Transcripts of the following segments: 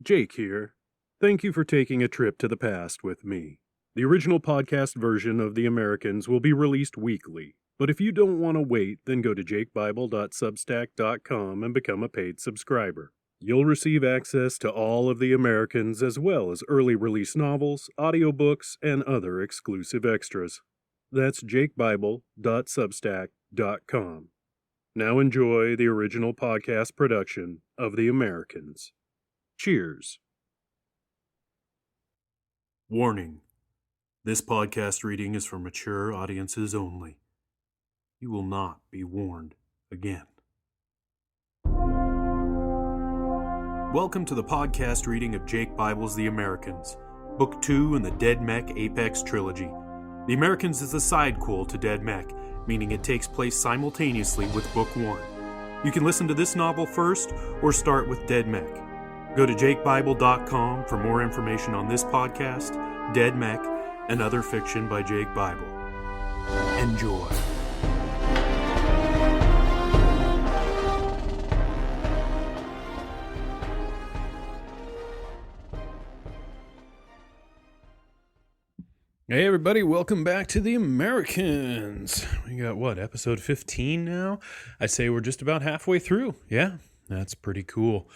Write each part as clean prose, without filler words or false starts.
Jake here. Thank you for taking a trip to the past with me. The original podcast version of The Americans will be released weekly, but if you don't want to wait, then go to jakebible.substack.com and become a paid subscriber. You'll receive access to all of The Americans as well as early release novels, audiobooks, and other exclusive extras. That's jakebible.substack.com. Now enjoy the original podcast production of The Americans. Cheers. Warning. This podcast reading is for mature audiences only. You will not be warned again. Welcome to the podcast reading of Jake Bible's The Americans, Book 2 in the Dead Mech Apex Trilogy. The Americans is a sidequel to Dead Mech, meaning it takes place simultaneously with Book 1. You can listen to this novel first or start with Dead Mech. Go to jakebible.com for more information on this podcast, Dead Mech, and other fiction by Jake Bible. Enjoy. Hey everybody, welcome back to The Americans. We got episode 15 now? I'd say we're just about halfway through. Yeah, that's pretty cool.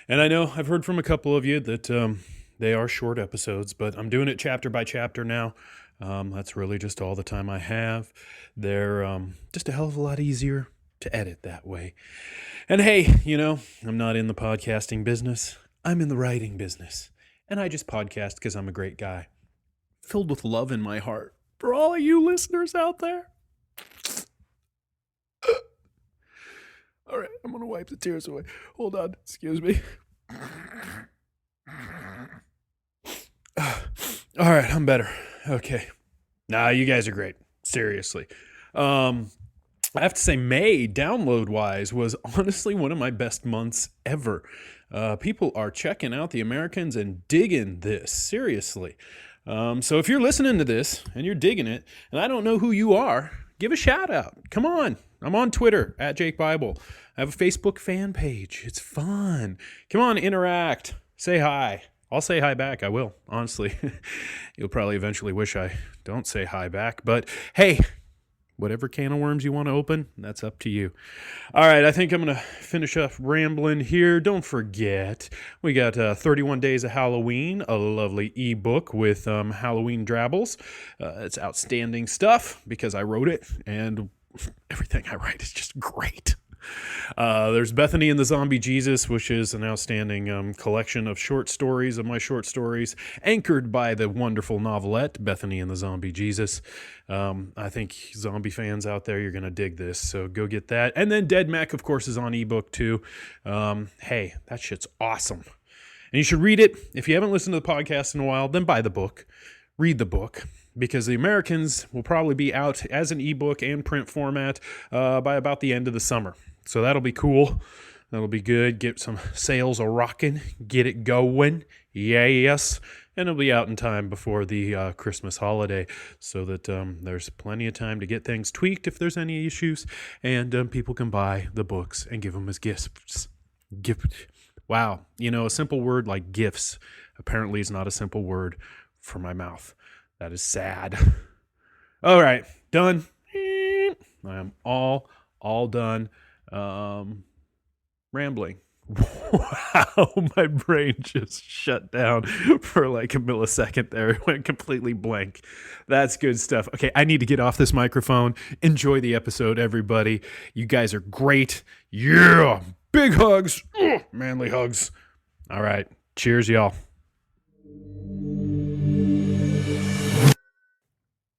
And I know I've heard from a couple of you that they are short episodes, but I'm doing it chapter by chapter now. That's really just all the time I have. They're just a hell of a lot easier to edit that way. And hey, I'm not in the podcasting business. I'm in the writing business. And I just podcast because I'm a great guy. Filled with love in my heart for all of you listeners out there. All right, I'm going to wipe the tears away. Hold on, excuse me. All right, I'm better. Okay. Nah, you guys are great. Seriously. I have to say, May, download-wise, was honestly one of my best months ever. People are checking out The Americans and digging this. Seriously. So if you're listening to this and you're digging it, and I don't know who you are, give a shout out. Come on. I'm on Twitter, @JakeBible. I have a Facebook fan page. It's fun. Come on, interact. Say hi. I'll say hi back. I will, honestly. You'll probably eventually wish I don't say hi back. But hey, whatever can of worms you want to open, that's up to you. All right, I think I'm going to finish up rambling here. Don't forget, we got 31 Days of Halloween, a lovely ebook with Halloween drabbles. It's outstanding stuff because I wrote it, and everything I write is just great. There's Bethany and the Zombie Jesus, which is an outstanding collection of short stories, of my short stories, anchored by the wonderful novelette, Bethany and the Zombie Jesus. I think zombie fans out there, you're going to dig this, so go get that. And then Dead Mech, of course, is on ebook too. Hey, that shit's awesome. And you should read it. If you haven't listened to the podcast in a while, then buy the book. Read the book. Because The Americans will probably be out as an ebook and print format by about the end of the summer. So that'll be cool. That'll be good. Get some sales a-rocking. Get it going. Yes. And it'll be out in time before the Christmas holiday so that there's plenty of time to get things tweaked if there's any issues. And people can buy the books and give them as gifts. Wow. A simple word like gifts apparently is not a simple word for my mouth. That is sad. All right, done. I am all done rambling. Wow, my brain just shut down for like a millisecond there. It went completely blank. That's good stuff. Okay, I need to get off this microphone. Enjoy the episode, everybody. You guys are great. Yeah, big hugs. Manly hugs. All right, cheers, y'all.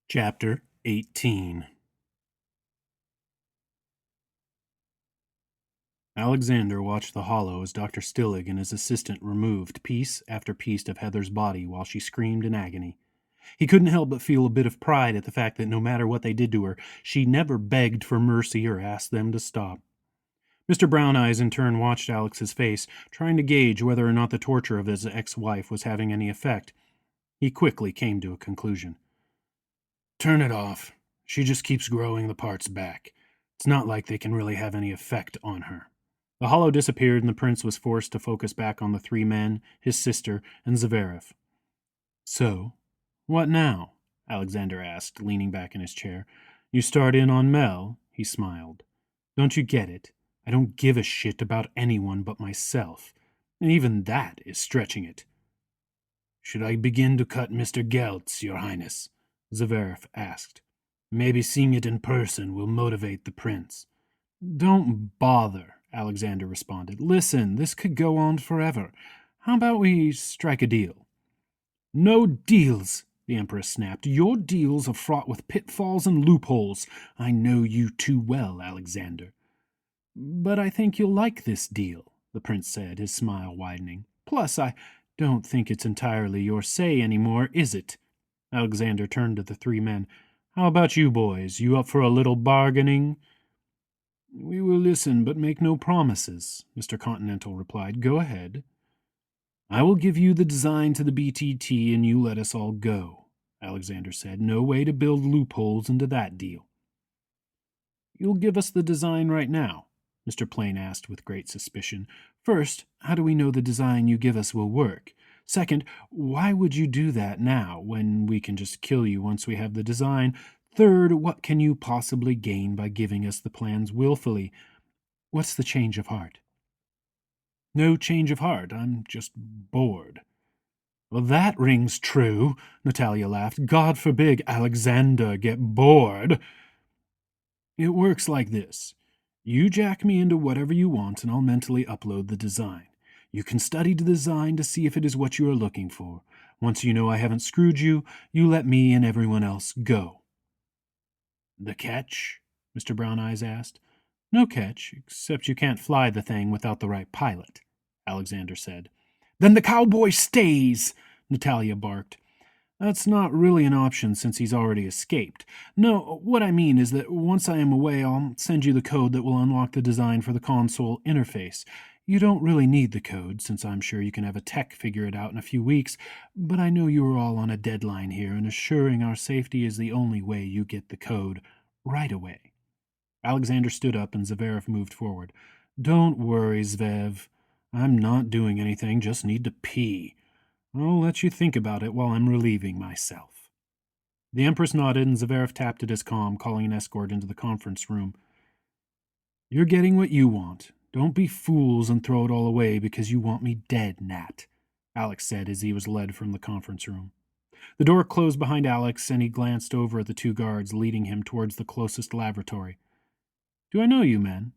Chapter 18. Alexander watched the hollow as Dr. Stillig and his assistant removed piece after piece of Heather's body while she screamed in agony. He couldn't help but feel a bit of pride at the fact that no matter what they did to her, she never begged for mercy or asked them to stop. Mr. Brown Eyes in turn watched Alex's face, trying to gauge whether or not the torture of his ex-wife was having any effect. He quickly came to a conclusion. Turn it off. She just keeps growing the parts back. It's not like they can really have any effect on her. The hollow disappeared, and the prince was forced to focus back on the three men, his sister, and Zverev. So, what now? Alexander asked, leaning back in his chair. You start in on Mel? He smiled. Don't you get it? I don't give a shit about anyone but myself. And even that is stretching it. Should I begin to cut Mr. Geltz, Your Highness? Zverev asked. Maybe seeing it in person will motivate the prince. Don't bother, Alexander responded. Listen, this could go on forever. How about we strike a deal? No deals, the Empress snapped. Your deals are fraught with pitfalls and loopholes. I know you too well, Alexander. But I think you'll like this deal, the prince said, his smile widening. Plus, I don't think it's entirely your say anymore, is it? Alexander turned to the three men. How about you boys? You up for a little bargaining? We will listen, but make no promises, Mr. Continental replied. Go ahead. I will give you the design to the BTT and you let us all go, Alexander said. No way to build loopholes into that deal. You'll give us the design right now, Mr. Plain asked with great suspicion. First, how do we know the design you give us will work? Second, why would you do that now when we can just kill you once we have the design? Third, what can you possibly gain by giving us the plans willfully? What's the change of heart? No change of heart. I'm just bored. Well, that rings true, Natalia laughed. God forbid Alexander get bored. It works like this. You jack me into whatever you want, and I'll mentally upload the design. You can study the design to see if it is what you are looking for. Once you know I haven't screwed you, you let me and everyone else go. The catch? Mr. Brown Eyes asked. No catch, except you can't fly the thing without the right pilot, Alexander said. Then the cowboy stays, Natalia barked. That's not really an option since he's already escaped. No, what I mean is that once I am away, I'll send you the code that will unlock the design for the console interface. You don't really need the code, since I'm sure you can have a tech figure it out in a few weeks, but I know you are all on a deadline here, and assuring our safety is the only way you get the code right away. Alexander stood up, and Zverev moved forward. Don't worry, Zvev. I'm not doing anything, just need to pee. I'll let you think about it while I'm relieving myself. The Empress nodded, and Zverev tapped at his comm, calling an escort into the conference room. You're getting what you want. Don't be fools and throw it all away because you want me dead, Nat, Alex said as he was led from the conference room. The door closed behind Alex, and he glanced over at the two guards, leading him towards the closest lavatory. Do I know you, men?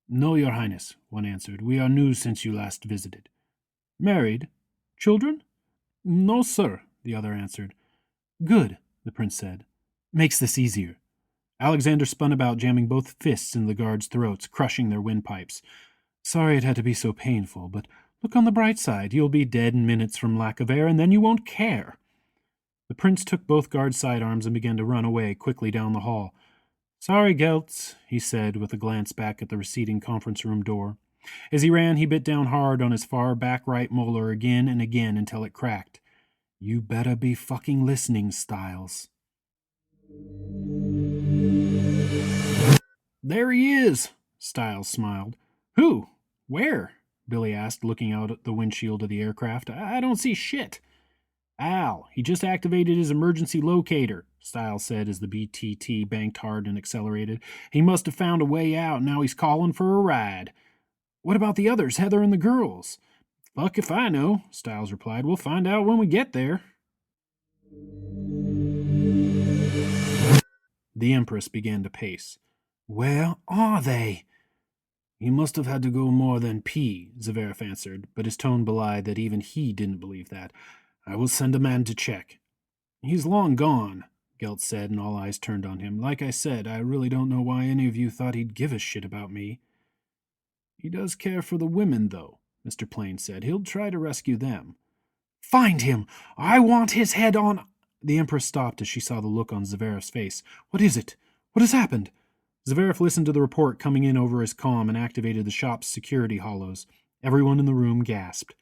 No, Your Highness, one answered. We are new since you last visited. Married? Children? No, sir, the other answered. Good, the prince said. Makes this easier. Alexander spun about, jamming both fists in the guards' throats, crushing their windpipes. Sorry it had to be so painful, but look on the bright side. You'll be dead in minutes from lack of air, and then you won't care. The prince took both guards' sidearms and began to run away quickly down the hall. Sorry, Geltz, he said, with a glance back at the receding conference room door. As he ran, he bit down hard on his far back right molar again and again until it cracked. You better be fucking listening, Styles. There he is, Styles smiled. Who? Where? Billy asked, looking out at the windshield of the aircraft. I don't see shit. Al, he just activated his emergency locator, Styles said as the BTT banked hard and accelerated. He must have found a way out, now he's calling for a ride. What about the others, Heather and the girls? Fuck if I know, Styles replied. We'll find out when we get there. The Empress began to pace. Where are they? He must have had to go more than pee, Zverev answered, but his tone belied that even he didn't believe that. I will send a man to check. He's long gone, Geltz said, and all eyes turned on him. Like I said, I really don't know why any of you thought he'd give a shit about me. He does care for the women, though, Mr. Plain said. He'll try to rescue them. Find him! I want his head on... The Empress stopped as she saw the look on Zverev's face. What is it? What has happened? Zverev listened to the report coming in over his comm and activated the shop's security hollows. Everyone in the room gasped.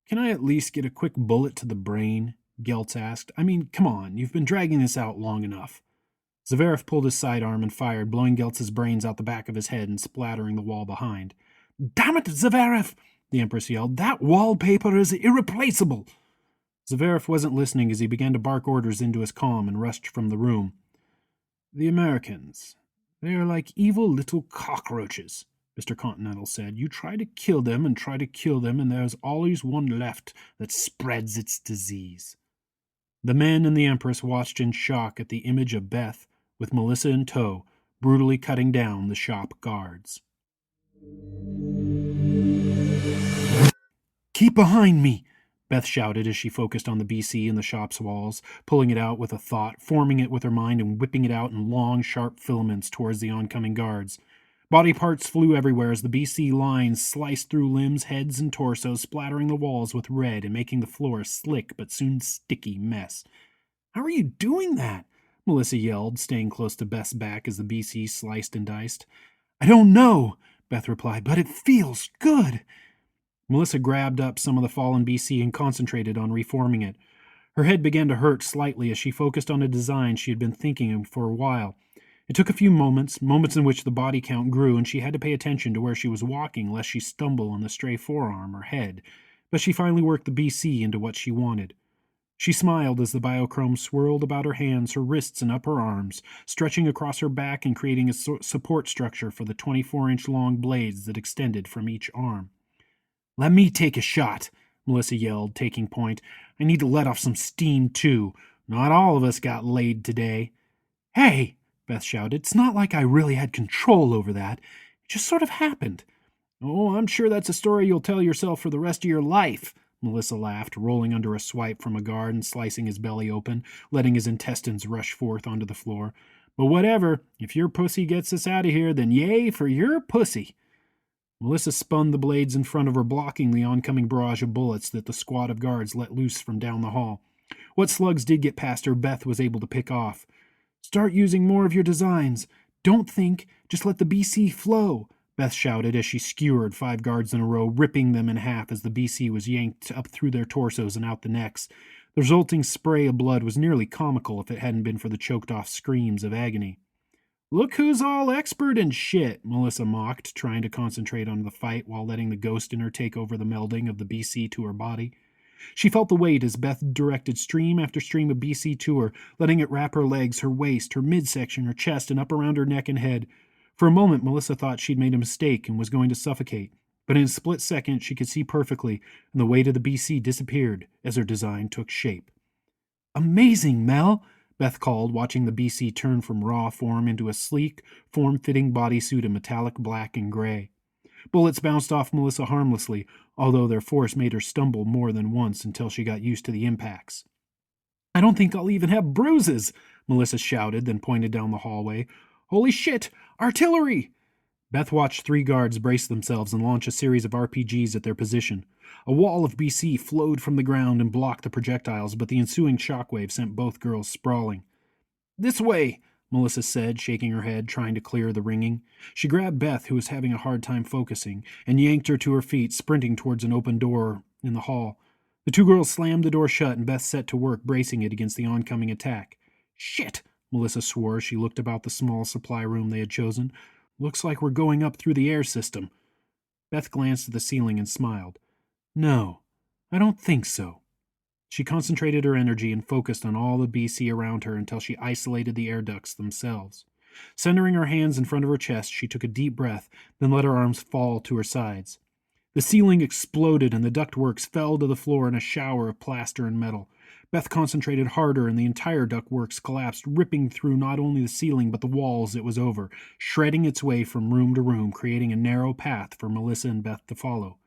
Can I at least get a quick bullet to the brain? Geltz asked. I mean, come on, you've been dragging this out long enough. Zverev pulled his sidearm and fired, blowing Geltz's brains out the back of his head and splattering the wall behind. Damn it, Zverev! The Empress yelled. That wallpaper is irreplaceable! Zverev wasn't listening as he began to bark orders into his comm and rushed from the room. The Americans. They are like evil little cockroaches, Mr. Continental said. You try to kill them and try to kill them, and there's always one left that spreads its disease. The men and the Empress watched in shock at the image of Beth, with Melissa in tow, brutally cutting down the shop guards. Keep behind me, Beth shouted as she focused on the BC in the shop's walls, pulling it out with a thought, forming it with her mind, and whipping it out in long, sharp filaments towards the oncoming guards. Body parts flew everywhere as the BC lines sliced through limbs, heads, and torsos, splattering the walls with red and making the floor a slick but soon sticky mess. How are you doing that? Melissa yelled, staying close to Beth's back as the BC sliced and diced. I don't know, Beth replied, but it feels good. Melissa grabbed up some of the fallen BC and concentrated on reforming it. Her head began to hurt slightly as she focused on a design she had been thinking of for a while. It took a few moments in which the body count grew, and she had to pay attention to where she was walking lest she stumble on the stray forearm or head, but she finally worked the BC into what she wanted. She smiled as the biochrome swirled about her hands, her wrists, and upper arms, stretching across her back and creating a support structure for the 24-inch long blades that extended from each arm. Let me take a shot, Melissa yelled, taking point. I need to let off some steam, too. Not all of us got laid today. Hey, Beth shouted. It's not like I really had control over that. It just sort of happened. Oh, I'm sure that's a story you'll tell yourself for the rest of your life, Melissa laughed, rolling under a swipe from a guard and slicing his belly open, letting his intestines rush forth onto the floor. But whatever, if your pussy gets us out of here, then yay for your pussy. Melissa spun the blades in front of her, blocking the oncoming barrage of bullets that the squad of guards let loose from down the hall. What slugs did get past her, Beth was able to pick off. Start using more of your designs. Don't think, just let the BC flow, Beth shouted as she skewered 5 guards in a row, ripping them in half as the BC was yanked up through their torsos and out the necks. The resulting spray of blood was nearly comical if it hadn't been for the choked-off screams of agony. Look who's all expert and shit, Melissa mocked, trying to concentrate on the fight while letting the ghost in her take over the melding of the BC to her body. She felt the weight as Beth directed stream after stream of BC to her, letting it wrap her legs, her waist, her midsection, her chest, and up around her neck and head. For a moment, Melissa thought she'd made a mistake and was going to suffocate, but in a split second she could see perfectly, and the weight of the BC disappeared as her design took shape. Amazing, Mel! Beth called, watching the BC turn from raw form into a sleek, form-fitting bodysuit in metallic black and gray. Bullets bounced off Melissa harmlessly, although their force made her stumble more than once until she got used to the impacts. I don't think I'll even have bruises, Melissa shouted, then pointed down the hallway. Holy shit! Artillery! Beth watched 3 guards brace themselves and launch a series of RPGs at their position. A wall of BC flowed from the ground and blocked the projectiles, but the ensuing shockwave sent both girls sprawling. This way, Melissa said, shaking her head, trying to clear the ringing. She grabbed Beth, who was having a hard time focusing, and yanked her to her feet, sprinting towards an open door in the hall. The 2 girls slammed the door shut, and Beth set to work bracing it against the oncoming attack. Shit, Melissa swore as she looked about the small supply room they had chosen. Looks like we're going up through the air system. Beth glanced at the ceiling and smiled. No, I don't think so. She concentrated her energy and focused on all the BC around her until she isolated the air ducts themselves. Centering her hands in front of her chest, she took a deep breath, then let her arms fall to her sides. The ceiling exploded and the ductworks fell to the floor in a shower of plaster and metal. Beth concentrated harder and the entire ductworks collapsed, ripping through not only the ceiling but the walls it was over, shredding its way from room to room, creating a narrow path for Melissa and Beth to follow.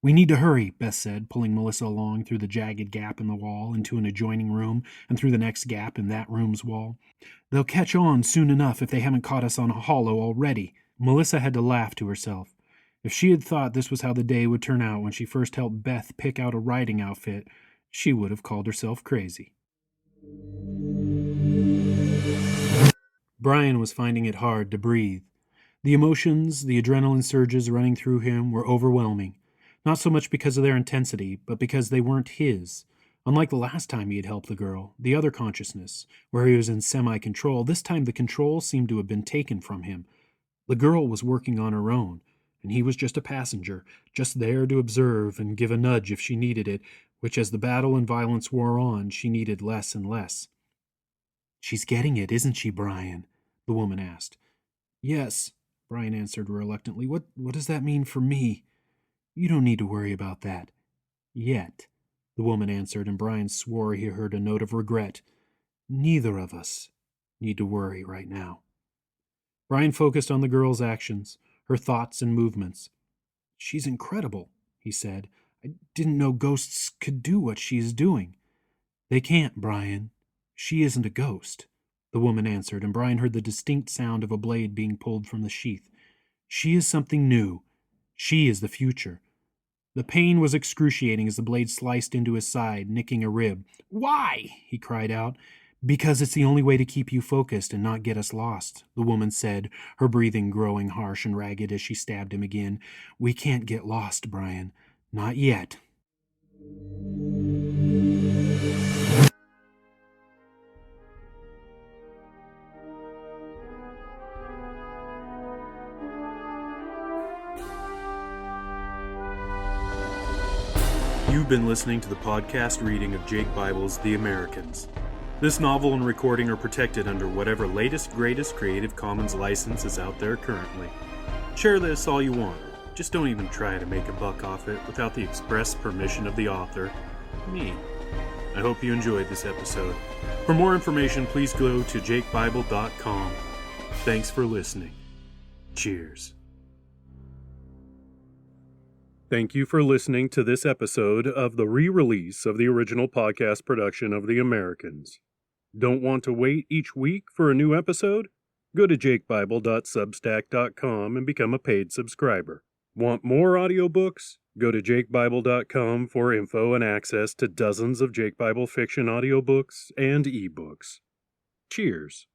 We need to hurry, Beth said, pulling Melissa along through the jagged gap in the wall into an adjoining room and through the next gap in that room's wall. They'll catch on soon enough if they haven't caught us on a hollow already. Melissa had to laugh to herself. If she had thought this was how the day would turn out when she first helped Beth pick out a riding outfit, she would have called herself crazy. Brian was finding it hard to breathe. The emotions, the adrenaline surges running through him were overwhelming. Not so much because of their intensity, but because they weren't his. Unlike the last time he had helped the girl, the other consciousness, where he was in semi-control, this time the control seemed to have been taken from him. The girl was working on her own, and he was just a passenger, just there to observe and give a nudge if she needed it, which as the battle and violence wore on, she needed less and less. "She's getting it, isn't she, Brian?" the woman asked. "Yes," Brian answered reluctantly. What does that mean for me?" "You don't need to worry about that. Yet," the woman answered, and Brian swore he heard a note of regret. "Neither of us need to worry right now." Brian focused on the girl's actions, her thoughts and movements. "She's incredible," he said. "I didn't know ghosts could do what she is doing." "They can't, Brian. She isn't a ghost," the woman answered, and Brian heard the distinct sound of a blade being pulled from the sheath. "She is something new. She is the future." The pain was excruciating as the blade sliced into his side, nicking a rib. "Why?" he cried out. "Because it's the only way to keep you focused and not get us lost," the woman said, her breathing growing harsh and ragged as she stabbed him again. "We can't get lost, Brian. Not yet." You've been listening to the podcast reading of Jake Bible's The Americans. This novel and recording are protected under whatever latest, greatest Creative Commons license is out there currently. Share this all you want. Just don't even try to make a buck off it without the express permission of the author, me. I hope you enjoyed this episode. For more information, please go to jakebible.com. Thanks for listening. Cheers. Thank you for listening to this episode of the re-release of the original podcast production of The Americans. Don't want to wait each week for a new episode? Go to jakebible.substack.com and become a paid subscriber. Want more audiobooks? Go to jakebible.com for info and access to dozens of Jake Bible fiction audiobooks and ebooks. Cheers.